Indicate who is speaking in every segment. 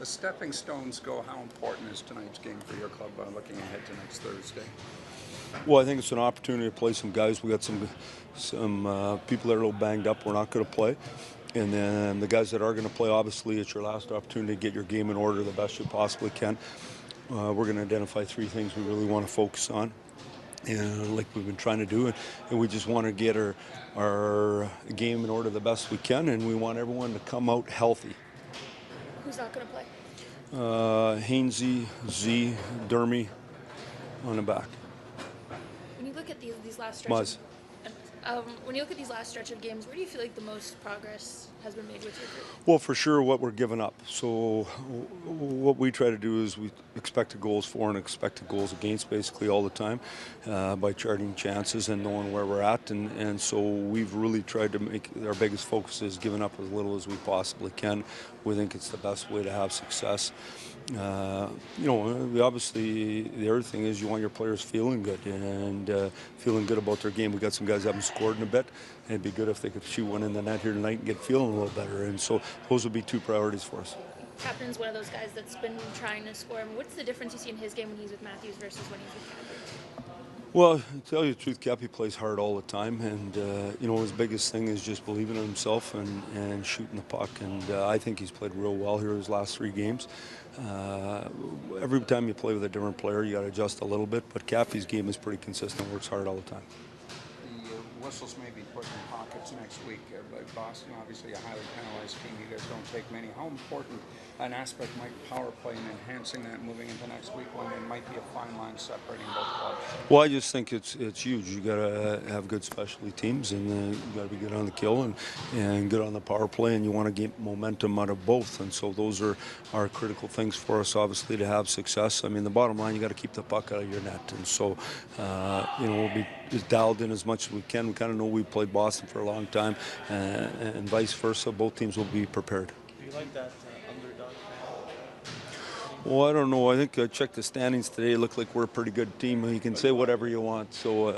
Speaker 1: The stepping stones go. How important is tonight's game for your club looking ahead to next Thursday?
Speaker 2: Well, I think it's an opportunity to play some guys. We got some people that are a little banged up. We're not going to play. And then the guys that are going to play, obviously, it's your last opportunity to get your game in order the best you possibly can. We're going to identify 3 things we really want to focus on, and like we've been trying to do, and we just want to get our game in order the best we can, and we want everyone to come out healthy.
Speaker 3: Who's not going to play?
Speaker 2: Hainsey, Z, Dermy on the back.
Speaker 3: When you look at these last
Speaker 2: Muzz.
Speaker 3: when you look at these last stretch of games, where do you feel like the most progress has been made with your group?
Speaker 2: Well, for sure, what we're giving up. So what we try to do is we expect goals for and expected goals against basically all the time by charting chances and knowing where we're at. And so we've really tried to make our biggest focus is giving up as little as we possibly can. We think it's the best way to have success. Obviously the other thing is you want your players feeling good and feeling good about their game. We got some guys that haven't scored in a bit. And it'd be good if they could shoot one in the net here tonight and get feeling a little better. And so those would be 2 priorities for us.
Speaker 3: Captain's one of those guys that's been trying to score. What's the difference you see in his game when he's with Matthews versus when he's with Cappy?
Speaker 2: Well, to tell you the truth, Cappy plays hard all the time, and his biggest thing is just believing in himself and shooting the puck. And I think he's played real well here his last 3 games. Every time you play with a different player, you got to adjust a little bit. But Cappy's game is pretty consistent; works hard all the time.
Speaker 1: The whistles may be put in pockets next week. But Boston, obviously a highly penalized team. You guys don't take many. How important an aspect might power play in enhancing that moving into next week when there might be a fine line separating both clubs?
Speaker 2: Well, I just think it's huge. You got to have good specialty teams, and you got to be good on the kill and good on the power play, and you want to get momentum out of both. And so those are critical things for us, obviously, to have success. I mean, the bottom line, you got to keep the puck out of your net, and so we'll be as dialed in as much as we can. We kind of know we played Boston for a long time, and vice versa. Both teams will be prepared.
Speaker 4: Do you like that underdog?
Speaker 2: Well, I don't know. I think I checked the standings today. It looked like we're a pretty good team. You can say whatever you want. So,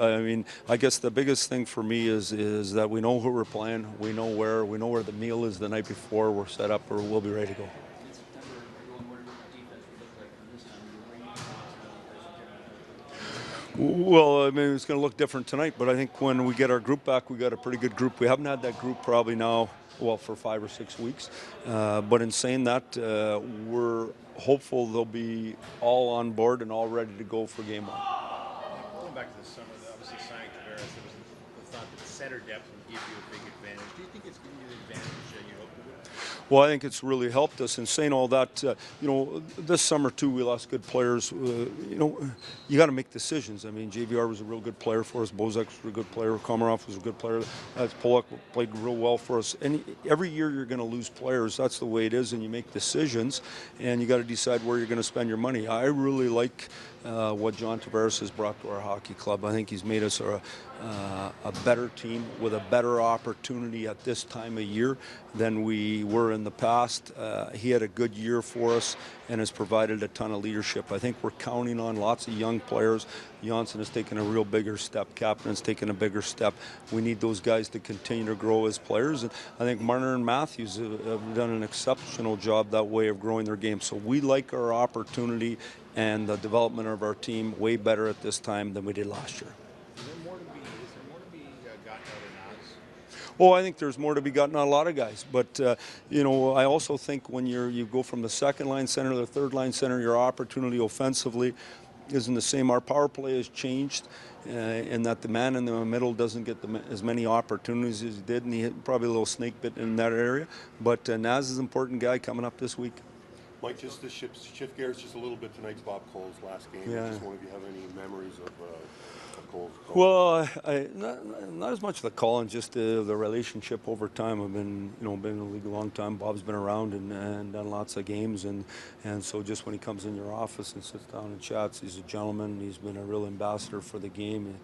Speaker 2: I guess the biggest thing for me is that we know who we're playing. We know where the meal is the night before. We're set up, or we'll be ready to go. Well, I mean, it's going to look different tonight, but I think when we get our group back, we got a pretty good group. We haven't had that group probably now, for 5 or 6 weeks. But in saying that, we're hopeful they'll be all on board and all ready to go for game 1.
Speaker 4: Going back to the summer, obviously signing Tavares, there was the thought that center depth would give you a big advantage. Do you think it's giving you the advantage you hoped it would?
Speaker 2: Well, I think it's really helped us. In saying all that, this summer too, we lost good players. You got to make decisions. I mean, JVR was a real good player for us. Bozak was a good player. Komarov was a good player. Pollock played real well for us. And every year you're going to lose players. That's the way it is. And you make decisions, and you got to decide where you're going to spend your money. I really like what John Tavares has brought to our hockey club. I think he's made us a better team with a better opportunity at this time of year than we were in the past. He had a good year for us and has provided a ton of leadership. I think we're counting on lots of young players. Janssen has taken a real bigger step. Captain has taken a bigger step. We need those guys to continue to grow as players. And I think Marner and Matthews have done an exceptional job that way of growing their game. So we like our opportunity and the development of our team way better at this time than we did last year.
Speaker 4: Is there more to be gotten out of Nas?
Speaker 2: Oh, I think there's more to be gotten out of a lot of guys. But, I also think when you go from the second line center to the third line center, your opportunity offensively isn't the same. Our power play has changed in that the man in the middle doesn't get as many opportunities as he did, and he hit probably a little snake bit in that area. But Naz is an important guy coming up this week.
Speaker 5: Mike, just to shift gears just a little bit tonight's Bob Cole's last game.
Speaker 2: Yeah.
Speaker 5: I just wonder if you have any memories of Cole's.
Speaker 2: Well, not as much the call and just the relationship over time. I've been in the league a long time. Bob's been around and done lots of games, and so just when he comes in your office and sits down and chats, he's a gentleman. He's been a real ambassador for the game.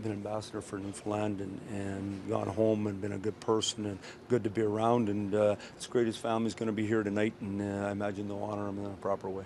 Speaker 2: Been ambassador for Newfoundland and gone home and been a good person and good to be around. And it's great his family's going to be here tonight, and I imagine they'll honor him in a proper way.